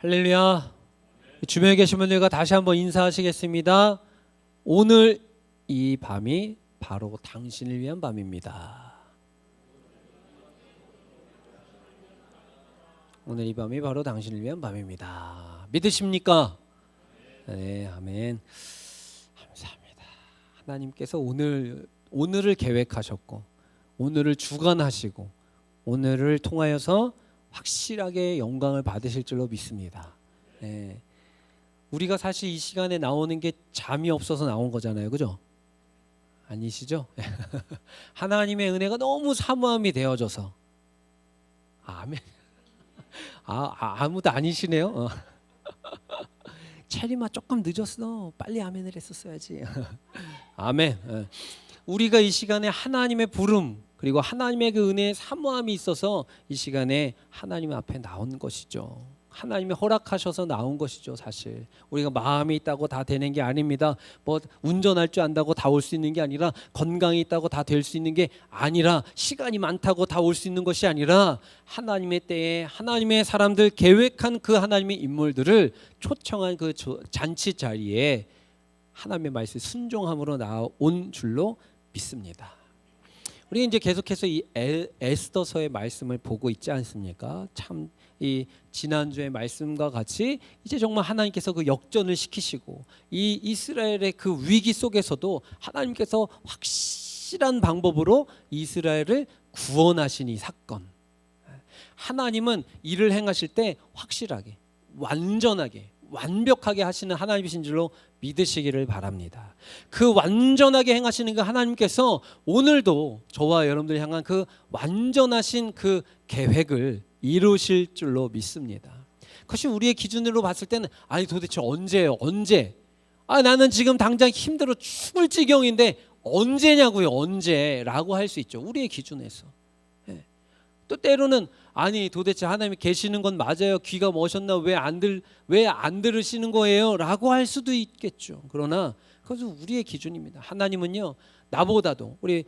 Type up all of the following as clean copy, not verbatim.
할렐루야. 주변에 계신 분들과 다시 한번 인사하시겠습니다. 오늘 이 밤이 바로 당신을 위한 밤입니다. 오늘 이 밤이 바로 당신을 위한 밤입니다. 믿으십니까? 네, 아멘. 감사합니다. 하나님께서 오늘을 계획하셨고, 오늘을 주관하시고, 오늘을 통하여서 확실하게 영광을 받으실 줄로 믿습니다. 네. 우리가 사실 이 시간에 나오는 게 잠이 없어서 나온 거잖아요, 그죠? 아니시죠? 하나님의 은혜가 너무 사모함이 되어져서. 아멘. 아무도 아니시네요. 체리마 조금 늦었어. 빨리 아멘을 했었어야지. 아멘. 우리가 이 시간에 하나님의 부름 그리고 하나님의 그 은혜의 사모함이 있어서 이 시간에 하나님 앞에 나온 것이죠. 하나님이 허락하셔서 나온 것이죠. 사실 우리가 마음이 있다고 다 되는 게 아닙니다. 뭐 운전할 줄 안다고 다 올 수 있는 게 아니라, 건강이 있다고 다 될 수 있는 게 아니라, 시간이 많다고 다 올 수 있는 것이 아니라, 하나님의 때에 하나님의 사람들, 계획한 그 하나님의 인물들을 초청한 그 잔치 자리에 하나님의 말씀 순종함으로 나온 줄로 믿습니다. 우리 이제 계속해서 이 에스더서의 말씀을 보고 있지 않습니까? 참 이 지난주의 말씀과 같이 이제 정말 하나님께서 그 역전을 시키시고, 이 이스라엘의 그 위기 속에서도 하나님께서 확실한 방법으로 이스라엘을 구원하신 이 사건. 하나님은 일을 행하실 때 확실하게, 완전하게, 완벽하게 하시는 하나님이신 줄로 믿으시기를 바랍니다. 그 완전하게 행하시는 그 하나님께서 오늘도 저와 여러분들 향한 그 완전하신 그 계획을 이루실 줄로 믿습니다. 그것이 우리의 기준으로 봤을 때는, 아니 도대체 언제예요? 언제? 나는 지금 당장 힘들어 죽을 지경인데 언제냐고요? 언제라고 할 수 있죠. 우리의 기준에서. 또 때로는, 아니 도대체 하나님이 계시는 건 맞아요. 귀가 머셨나? 왜 안 들으시는 거예요? 라고 할 수도 있겠죠. 그러나 그것은 우리의 기준입니다. 하나님은요, 나보다도 우리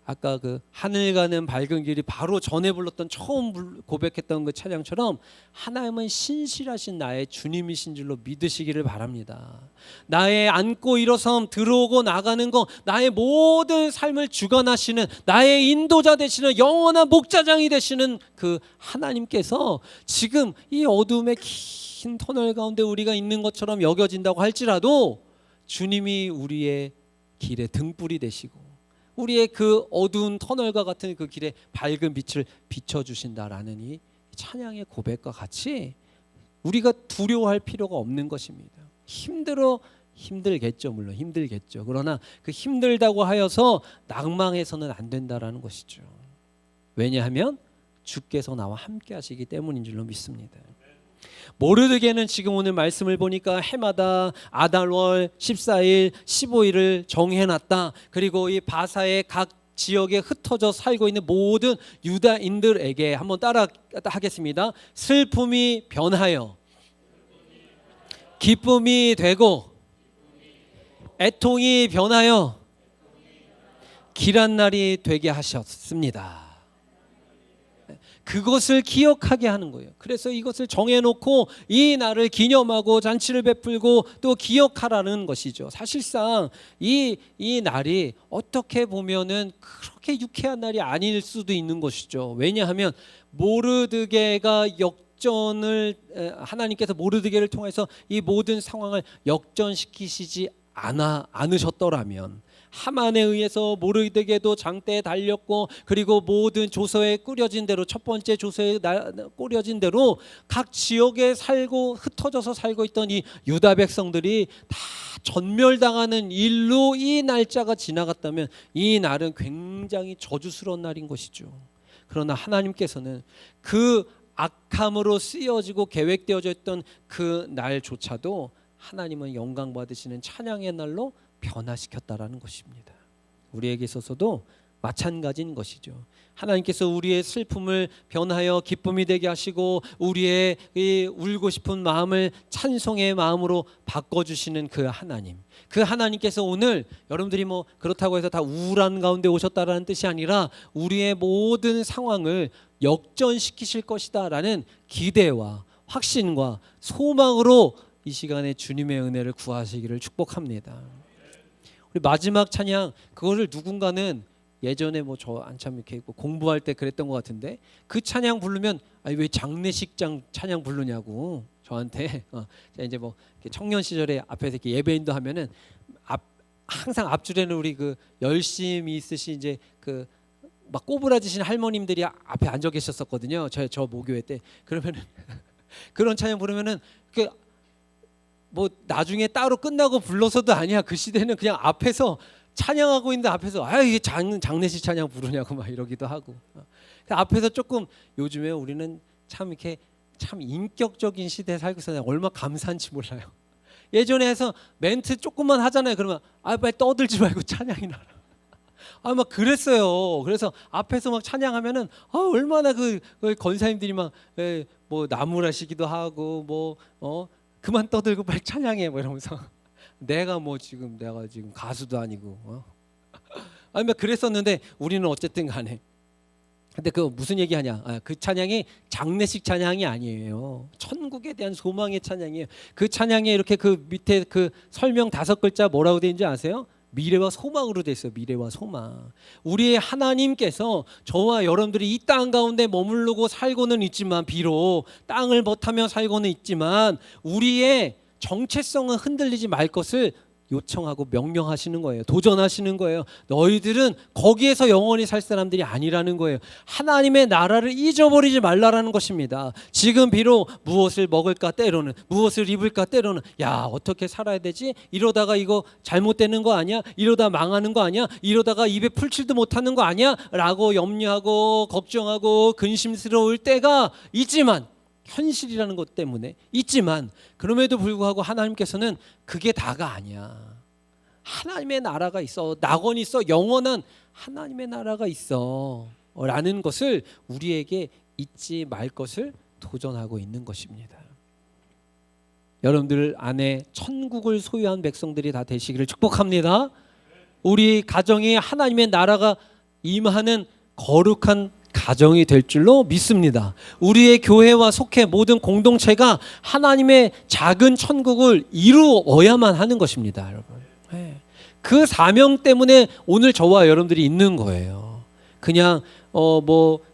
아까 하늘 가는 밝은 길이 바로 전에 불렀던, 처음 고백했던 그 찬양처럼, 하나님은 신실하신 나의 주님이신 줄로 믿으시기를 바랍니다. 나의 앉고 일어섬, 들어오고 나가는 거, 나의 모든 삶을 주관하시는, 나의 인도자 되시는, 영원한 목자장이 되시는 그 하나님께서 지금 이 어둠의 긴 터널 가운데 우리가 있는 것처럼 여겨진다고 할지라도, 주님이 우리의 길에 등불이 되시고 우리의 그 어두운 터널과 같은 그 길에 밝은 빛을 비춰주신다라는 이 찬양의 고백과 같이 우리가 두려워할 필요가 없는 것입니다. 힘들겠죠. 물론 힘들겠죠. 그러나 그 힘들다고 하여서 낭망해서는 안 된다라는 것이죠. 왜냐하면 주께서 나와 함께 하시기 때문인 줄로 믿습니다. 모르드게는 지금 오늘 말씀을 보니까 해마다 아달월 14일, 15일을 정해놨다. 그리고 이 바사의 각 지역에 흩어져 살고 있는 모든 유다인들에게 한번 따라 하겠습니다. 슬픔이 변하여 기쁨이 되고, 애통이 변하여 길한 날이 되게 하셨습니다. 그것을 기억하게 하는 거예요. 그래서 이것을 정해놓고 이 날을 기념하고 잔치를 베풀고 또 기억하라는 것이죠. 사실상 이 날이 어떻게 보면은 그렇게 유쾌한 날이 아닐 수도 있는 것이죠. 왜냐하면 모르드게가 하나님께서 모르드게를 통해서 이 모든 상황을 역전시키시지 않으셨더라면, 하만에 의해서 모르드게도 장대에 달렸고, 그리고 모든 조서에 꾸려진 대로, 첫 번째 조서에 꾸려진 대로 각 지역에 흩어져서 살고 있던 이 유다 백성들이 다 전멸당하는 일로 이 날짜가 지나갔다면, 이 날은 굉장히 저주스러운 날인 것이죠. 그러나 하나님께서는 그 악함으로 쓰여지고 계획되어져 있던 그 날조차도 하나님은 영광 받으시는 찬양의 날로 변화시켰다라는 것입니다. 우리에게 있어서도 마찬가지인 것이죠. 하나님께서 우리의 슬픔을 변하여 기쁨이 되게 하시고, 우리의 이 울고 싶은 마음을 찬송의 마음으로 바꿔주시는 그 하나님, 그 하나님께서 오늘 여러분들이 뭐 그렇다고 해서 다 우울한 가운데 오셨다라는 뜻이 아니라, 우리의 모든 상황을 역전시키실 것이다 라는 기대와 확신과 소망으로 이 시간에 주님의 은혜를 구하시기를 축복합니다. 우리 마지막 찬양, 그거를 누군가는 예전에 뭐 저 한참 이렇게 공부할 때 그랬던 것 같은데, 그 찬양 부르면 아니 왜 장례식장 찬양 부르냐고 저한테. 제가 이제 뭐 청년 시절에 앞에서 이렇게 예배인도 하면은 항상 앞줄에는 우리 그 열심히 있으신 이제 그 막 꼬부라지신 할머님들이 앞에 앉아 계셨었거든요. 저 모교회 때. 그러면은 그런 찬양 부르면은 그 뭐 나중에 따로 끝나고 불러서도 아니야. 그 시대는 그냥 앞에서 찬양하고 있는데 앞에서 아 이게 장례식 찬양 부르냐고 막 이러기도 하고. 앞에서 조금, 요즘에 우리는 참 이렇게 참 인격적인 시대에 살고 있어요. 얼마나 감사한지 몰라요. 예전에 해서 멘트 조금만 하잖아요. 그러면 아 빨리 떠들지 말고 찬양이나. 막 그랬어요. 그래서 앞에서 막 찬양하면은 얼마나 그 권사님들이 막 뭐 나무라시기도 하고 뭐 그만 떠들고 빨리 찬양해 뭐 이러면서 내가 지금 가수도 아니고 막 그랬었는데, 우리는 어쨌든 간에. 근데 그 무슨 얘기하냐? 그 찬양이 장례식 찬양이 아니에요. 천국에 대한 소망의 찬양이에요. 그 찬양에 이렇게 그 밑에 그 설명 5글자 뭐라고 되어 있는지 아세요? 미래와 소망으로 돼 있어요. 미래와 소망. 우리의 하나님께서 저와 여러분들이 이 땅 가운데 머무르고 살고는 있지만, 비록 땅을 버타며 살고는 있지만 우리의 정체성은 흔들리지 말 것을 요청하고 명령하시는 거예요. 도전하시는 거예요. 너희들은 거기에서 영원히 살 사람들이 아니라는 거예요. 하나님의 나라를 잊어버리지 말라라는 것입니다. 지금 비록 무엇을 먹을까 때로는, 무엇을 입을까 때로는, 야 어떻게 살아야 되지? 이러다가 이거 잘못되는 거 아니야? 이러다 망하는 거 아니야? 이러다가 입에 풀칠도 못하는 거 아니야? 라고 염려하고 걱정하고 근심스러울 때가 있지만, 현실이라는 것 때문에 있지만, 그럼에도 불구하고 하나님께서는 그게 다가 아니야. 하나님의 나라가 있어. 낙원이 있어. 영원한 하나님의 나라가 있어 라는 것을 우리에게 잊지 말 것을 도전하고 있는 것입니다. 여러분들 안에 천국을 소유한 백성들이 다 되시기를 축복합니다. 우리 가정에 하나님의 나라가 임하는 거룩한 가정이 될 줄로 믿습니다. 우리의 교회와 속해 모든 공동체가 하나님의 작은 천국을 이루어야만 하는 것입니다, 여러분. 그 사명 때문에 오늘 저와 여러분들이 있는 거예요. 그냥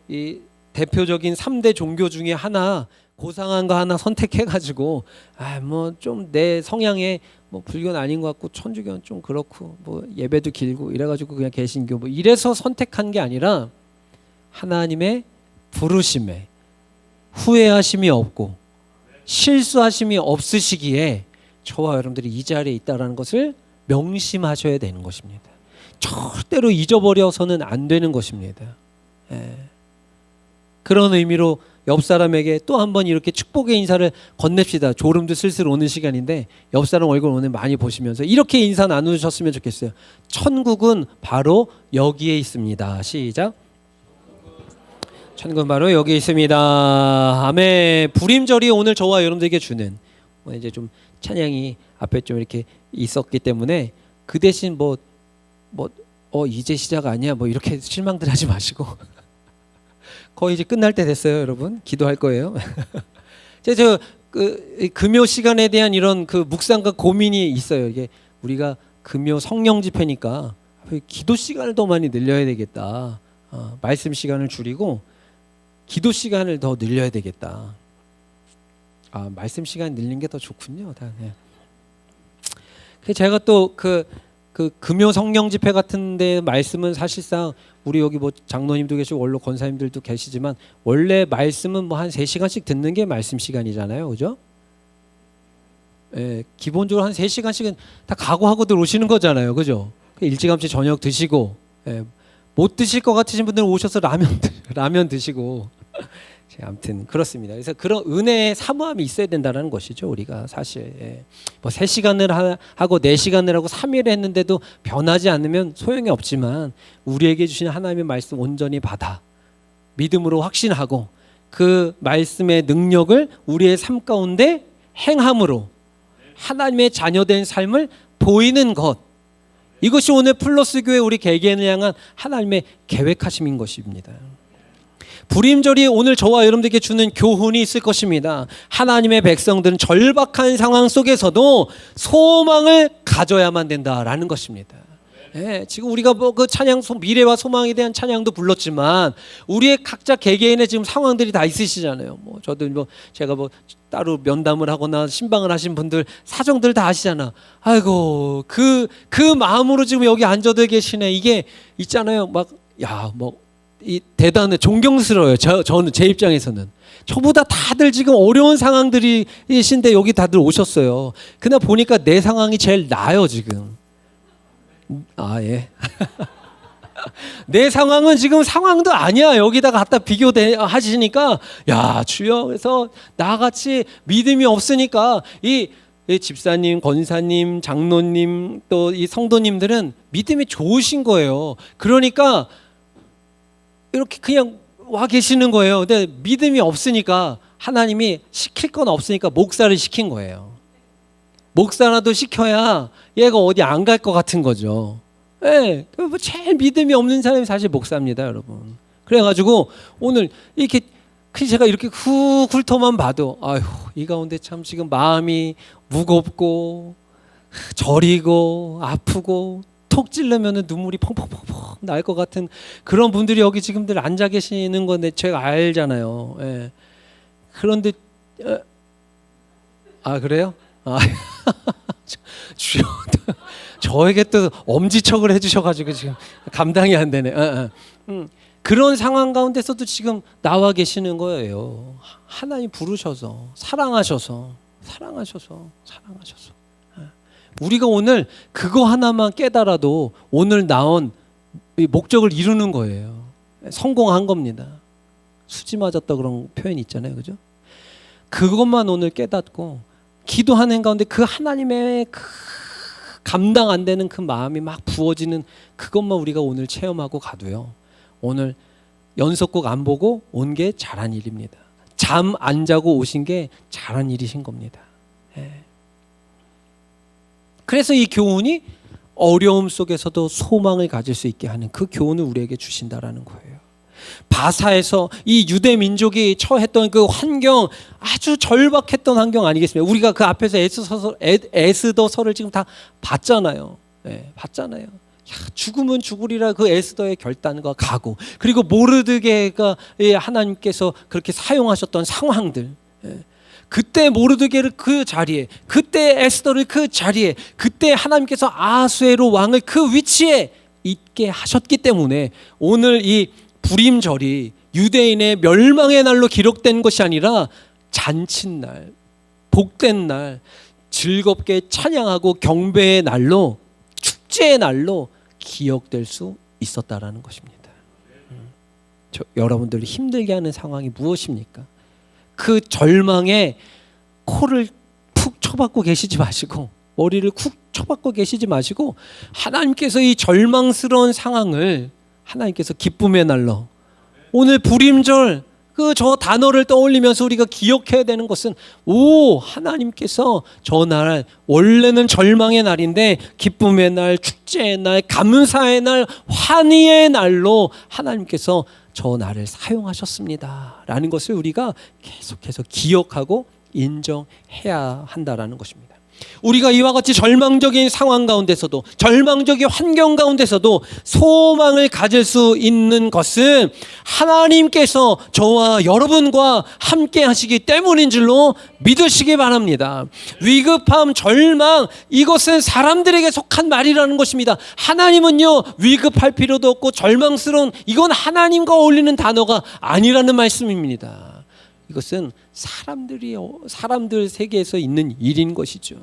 이 대표적인 3대 종교 중에 하나, 고상한 거 하나 선택해가지고 뭐 좀 내 성향에 불교는 아닌 것 같고 천주교는 좀 그렇고 예배도 길고 이래가지고 그냥 개신교 이래서 선택한 게 아니라, 하나님의 부르심에 후회하심이 없고 실수하심이 없으시기에 저와 여러분들이 이 자리에 있다는 것을 명심하셔야 되는 것입니다. 절대로 잊어버려서는 안 되는 것입니다. 그런 의미로 옆 사람에게 또 한 번 이렇게 축복의 인사를 건넵시다. 졸음도 슬슬 오는 시간인데 옆 사람 얼굴 오늘 많이 보시면서 이렇게 인사 나누셨으면 좋겠어요. 천국은 바로 여기에 있습니다. 시작. 천국은 바로 여기 있습니다. 아멘. 부림절이 오늘 저와 여러분들에게 주는, 이제 좀 찬양이 앞에 좀 이렇게 있었기 때문에 그 대신 이제 시작 아니야 이렇게 실망들 하지 마시고 거의 이제 끝날 때 됐어요, 여러분. 기도할 거예요. 저 금요 시간에 대한 이런 그 묵상과 고민이 있어요. 이게 우리가 금요 성령 집회니까 기도 시간을 더 많이 늘려야 되겠다. 말씀 시간을 줄이고 기도 시간을 더 늘려야 되겠다. 말씀 시간 늘린 게 더 좋군요. 제가 또 그 금요 성령 집회 같은데 말씀은 사실상 우리 여기 장로님도 계시고 원로 권사님들도 계시지만, 원래 말씀은 한 3시간씩 듣는 게 말씀 시간이잖아요, 그죠? 기본적으로 한 3시간씩은 다 각오하고 들어오시는 거잖아요, 그죠? 일찌감치 저녁 드시고, 못 드실 것 같으신 분들은 오셔서 라면 드시고. 아무튼 그렇습니다. 그래서 그런 은혜의 사모함이 있어야 된다는 것이죠, 우리가 사실. 3시간을 하고 4시간을 하고 3일을 했는데도 변하지 않으면 소용이 없지만, 우리에게 주신 하나님의 말씀 온전히 받아 믿음으로 확신하고 그 말씀의 능력을 우리의 삶 가운데 행함으로 하나님의 자녀된 삶을 보이는 것, 이것이 오늘 플러스 교회 우리 개개인을 향한 하나님의 계획하심인 것입니다. 불임절이 오늘 저와 여러분들에게 주는 교훈이 있을 것입니다. 하나님의 백성들은 절박한 상황 속에서도 소망을 가져야만 된다라는 것입니다. 예, 지금 우리가 뭐 그 찬양 미래와 소망에 대한 찬양도 불렀지만 우리의 각자 개개인의 지금 상황들이 다 있으시잖아요. 뭐 저도 뭐 제가 뭐 따로 면담을 하거나 신방을 하신 분들 사정들 다 아시잖아. 아이고 그 마음으로 지금 여기 앉아들 계시네. 이게 있잖아요. 막 야 뭐 이 대단해 존경스러워요. 저는 제 입장에서는 저보다 다들 지금 어려운 상황들이신데 여기 다들 오셨어요. 그날 보니까 내 상황이 제일 나아요 지금. 아 예. 내 상황은 지금 상황도 아니야. 여기다가 갖다 비교하시니까 야 주여, 그래서 나같이 믿음이 없으니까 이 집사님, 권사님, 장로님 또 이 성도님들은 믿음이 좋으신 거예요. 그러니까 이렇게 그냥 와 계시는 거예요. 근데 믿음이 없으니까 하나님이 시킬 건 없으니까 목사를 시킨 거예요. 목사라도 시켜야 얘가 어디 안 갈 것 같은 거죠. 예, 뭐 제일 믿음이 없는 사람이 사실 목사입니다, 여러분. 그래가지고 오늘 이렇게 제가 이렇게 훑어만 봐도 아휴, 이 가운데 참 지금 마음이 무겁고 저리고 아프고 톡 찔르면 눈물이 펑펑펑펑 날 것 같은 그런 분들이 여기 지금들 앉아 계시는 건데 제가 알잖아요. 예. 그런데 아 그래요? 아 주여, 저에게 또 엄지척을 해주셔가지고 지금 감당이 안 되네. 그런 상황 가운데서도 지금 나와 계시는 거예요. 하나님 부르셔서 사랑하셔서. 우리가 오늘 그거 하나만 깨달아도 오늘 나온 목적을 이루는 거예요. 성공한 겁니다. 수지 맞았다 그런 표현이 있잖아요, 그죠? 그것만 오늘 깨닫고 기도하는 가운데 그 하나님의 그 감당 안 되는 그 마음이 막 부어지는 그것만 우리가 오늘 체험하고 가도요, 오늘 연속곡 안 보고 온 게 잘한 일입니다. 잠 안 자고 오신 게 잘한 일이신 겁니다. 예. 그래서 이 교훈이 어려움 속에서도 소망을 가질 수 있게 하는 그 교훈을 우리에게 주신다라는 거예요. 바사에서 이 유대 민족이 처했던 그 환경, 아주 절박했던 환경 아니겠습니까? 우리가 그 앞에서 에스더서를 지금 다 봤잖아요. 네, 봤잖아요. 야, 죽으면 죽으리라 그 에스더의 결단과 각오, 그리고 모르드게가 하나님께서 그렇게 사용하셨던 상황들, 그때 모르드게를 그 자리에, 그때 에스더를 그 자리에, 그때 하나님께서 아수에로 왕을 그 위치에 있게 하셨기 때문에 오늘 이 불임절이 유대인의 멸망의 날로 기록된 것이 아니라 잔칫날, 복된 날, 즐겁게 찬양하고 경배의 날로, 축제의 날로 기억될 수 있었다라는 것입니다. 여러분들을 힘들게 하는 상황이 무엇입니까? 그 절망에 코를 푹 쳐박고 계시지 마시고, 머리를 쿡 쳐박고 계시지 마시고, 하나님께서 이 절망스러운 상황을 하나님께서 기쁨의 날로, 오늘 불임절 그 저 단어를 떠올리면서 우리가 기억해야 되는 것은, 오, 하나님께서 저 날, 원래는 절망의 날인데 기쁨의 날, 축제의 날, 감사의 날, 환희의 날로 하나님께서 저 날을 사용하셨습니다 라는 것을 우리가 계속해서 기억하고 인정해야 한다라는 것입니다. 우리가 이와 같이 절망적인 상황 가운데서도, 절망적인 환경 가운데서도 소망을 가질 수 있는 것은 하나님께서 저와 여러분과 함께 하시기 때문인 줄로 믿으시기 바랍니다. 위급함, 절망, 이것은 사람들에게 속한 말이라는 것입니다. 하나님은요, 위급할 필요도 없고 절망스러운, 이건 하나님과 어울리는 단어가 아니라는 말씀입니다. 이것은 사람들 세계에서 있는 일인 것이죠.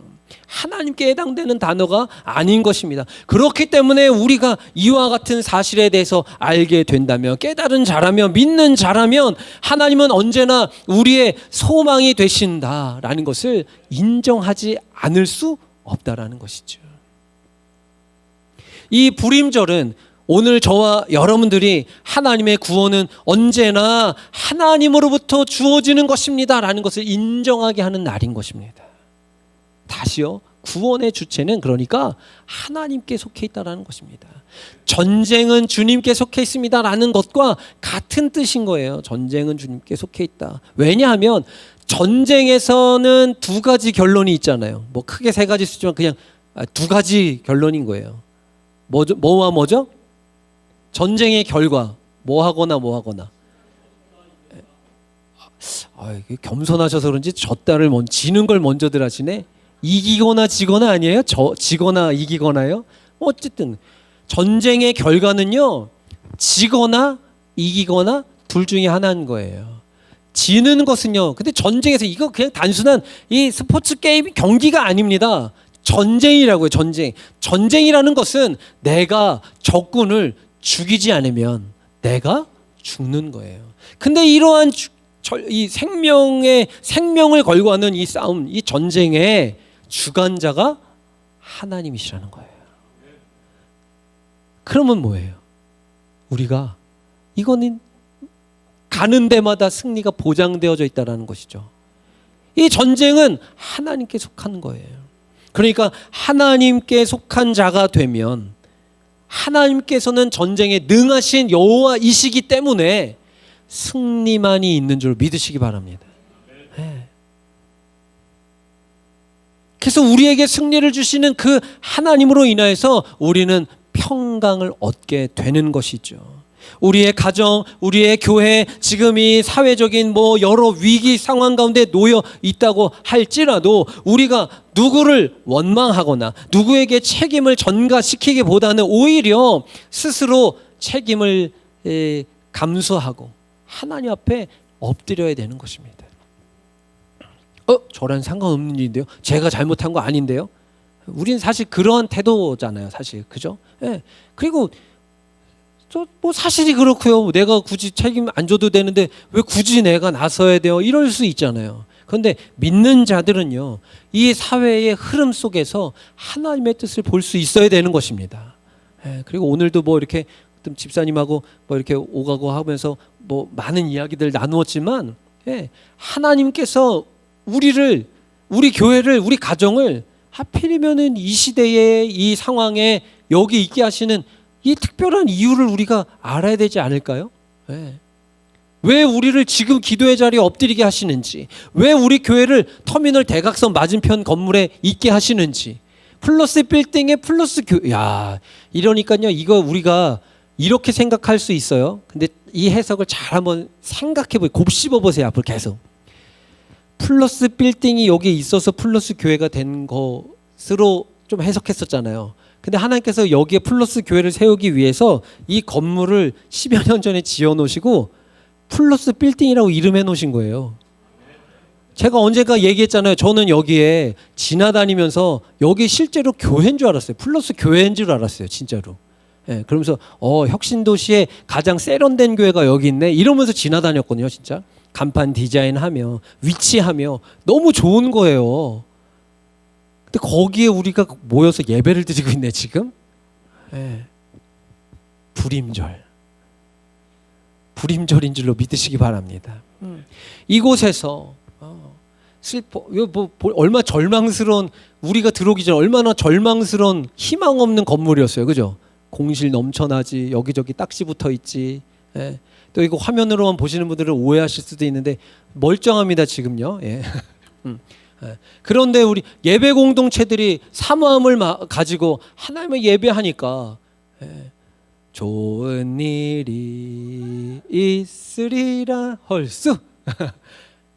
하나님께 해당되는 단어가 아닌 것입니다. 그렇기 때문에 우리가 이와 같은 사실에 대해서 알게 된다면, 깨달은 자라면, 믿는 자라면 하나님은 언제나 우리의 소망이 되신다라는 것을 인정하지 않을 수 없다라는 것이죠. 이 불임절은 오늘 저와 여러분들이 하나님의 구원은 언제나 하나님으로부터 주어지는 것입니다 라는 것을 인정하게 하는 날인 것입니다. 다시요. 구원의 주체는 그러니까 하나님께 속해 있다라는 것입니다. 전쟁은 주님께 속해 있습니다라는 것과 같은 뜻인 거예요. 전쟁은 주님께 속해 있다. 왜냐하면 전쟁에서는 두 가지 결론이 있잖아요. 뭐 크게 세 가지 쓰지만 그냥 두 가지 결론인 거예요. 뭐와 뭐죠? 전쟁의 결과 뭐 하거나 뭐 하거나. 겸손하셔서 그런지 졌다를 지는 걸 먼저들 하시네. 이기거나 지거나 아니에요? 지거나 이기거나요? 어쨌든 전쟁의 결과는요, 지거나 이기거나 둘 중에 하나인 거예요. 지는 것은요, 근데 전쟁에서 이거 그냥 단순한 이 스포츠 게임 경기가 아닙니다. 전쟁이라고요. 전쟁이라는 것은 내가 적군을 죽이지 않으면 내가 죽는 거예요. 근데 이러한 이 생명을 걸고 하는 이 싸움, 이 전쟁의 주관자가 하나님이시라는 거예요. 그러면 뭐예요? 우리가 이거는 가는 데마다 승리가 보장되어져 있다는 것이죠. 이 전쟁은 하나님께 속하는 거예요. 그러니까 하나님께 속한 자가 되면 하나님께서는 전쟁에 능하신 여호와이시기 때문에 승리만이 있는 줄 믿으시기 바랍니다. 네. 그래서 우리에게 승리를 주시는 그 하나님으로 인하여서 우리는 평강을 얻게 되는 것이죠. 우리의 가정, 우리의 교회, 지금 이 사회적인 여러 위기 상황 가운데 놓여 있다고 할지라도 우리가 누구를 원망하거나 누구에게 책임을 전가시키기보다는 오히려 스스로 책임을 감수하고 하나님 앞에 엎드려야 되는 것입니다. 저랑 상관없는 일인데요. 제가 잘못한 거 아닌데요. 우리는 사실 그런 태도잖아요. 사실 그죠? 예. 그리고 사실이 그렇고요. 내가 굳이 책임 안 져도 되는데 왜 굳이 내가 나서야 돼요? 이럴 수 있잖아요. 그런데 믿는 자들은요, 이 사회의 흐름 속에서 하나님의 뜻을 볼 수 있어야 되는 것입니다. 예. 그리고 오늘도 이렇게 집사님하고 이렇게 오가고 하면서 많은 이야기들 나누었지만, 예. 하나님께서 우리 교회를, 우리 가정을 하필이면은 이 시대에 이 상황에 여기 있게 하시는 이 특별한 이유를 우리가 알아야 되지 않을까요? 네. 왜 우리를 지금 기도의 자리에 엎드리게 하시는지, 왜 우리 교회를 터미널 대각선 맞은편 건물에 있게 하시는지, 플러스 빌딩에 플러스 이러니까요, 이거 우리가 이렇게 생각할 수 있어요. 근데 이 해석을 잘 한번 생각해 곱씹어 보세요. 앞으로 계속. 플러스 빌딩이 여기 있어서 플러스 교회가 된 것으로 좀 해석했었잖아요. 근데 하나님께서 여기에 플러스 교회를 세우기 위해서 이 건물을 10여 년 전에 지어 놓으시고 플러스 빌딩이라고 이름해 놓으신 거예요. 제가 언젠가 얘기했잖아요. 저는 여기에 지나다니면서 여기 실제로 교회인 줄 알았어요. 플러스 교회인 줄 알았어요. 진짜로. 예, 그러면서 혁신도시에 가장 세련된 교회가 여기 있네 이러면서 지나다녔거든요. 진짜 간판 디자인하며 위치하며 너무 좋은 거예요. 근데 거기에 우리가 모여서 예배를 드리고 있네 지금. 예. 불임절인 줄로 믿으시기 바랍니다. 이곳에서 얼마 절망스러운, 우리가 들어오기 전에 얼마나 절망스러운 희망 없는 건물이었어요. 그죠? 공실 넘쳐나지, 여기저기 딱지 붙어 있지. 예. 또 이거 화면으로만 보시는 분들은 오해하실 수도 있는데 멀쩡합니다 지금요. 예. 그런데 우리 예배 공동체들이 사모함을 가지고 하나님을 예배하니까 좋은 일이 있으리라 헐수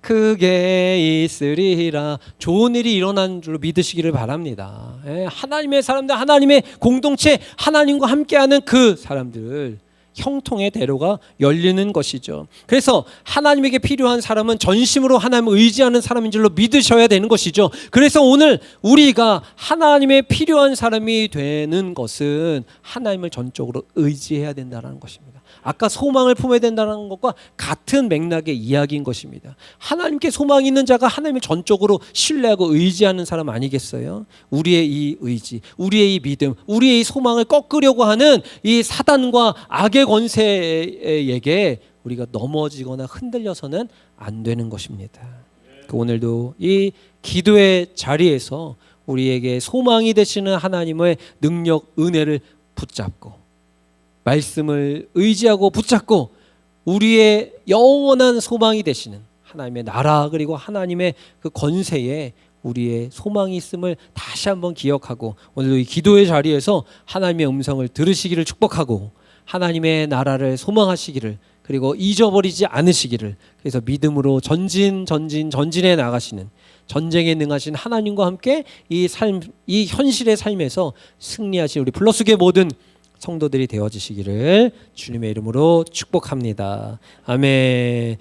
크게 있으리라. 좋은 일이 일어난 줄로 믿으시기를 바랍니다. 하나님의 사람들, 하나님의 공동체, 하나님과 함께하는 그 사람들 형통의 대로가 열리는 것이죠. 그래서 하나님에게 필요한 사람은 전심으로 하나님을 의지하는 사람인 줄로 믿으셔야 되는 것이죠. 그래서 오늘 우리가 하나님의 필요한 사람이 되는 것은 하나님을 전적으로 의지해야 된다는 것입니다. 아까 소망을 품어야 된다는 것과 같은 맥락의 이야기인 것입니다. 하나님께 소망이 있는 자가 하나님을 전적으로 신뢰하고 의지하는 사람 아니겠어요? 우리의 이 의지, 우리의 이 믿음, 우리의 이 소망을 꺾으려고 하는 이 사단과 악의 권세에게 우리가 넘어지거나 흔들려서는 안 되는 것입니다. 오늘도 이 기도의 자리에서 우리에게 소망이 되시는 하나님의 능력, 은혜를 붙잡고 말씀을 의지하고 붙잡고 우리의 영원한 소망이 되시는 하나님의 나라 그리고 하나님의 그 권세에 우리의 소망이 있음을 다시 한번 기억하고 오늘도 이 기도의 자리에서 하나님의 음성을 들으시기를 축복하고 하나님의 나라를 소망하시기를 그리고 잊어버리지 않으시기를 그래서 믿음으로 전진해 나가시는 전쟁에 능하신 하나님과 함께 이 현실의 삶에서 승리하신 우리 플러스교회 모든 성도들이 되어지시기를 주님의 이름으로 축복합니다. 아멘.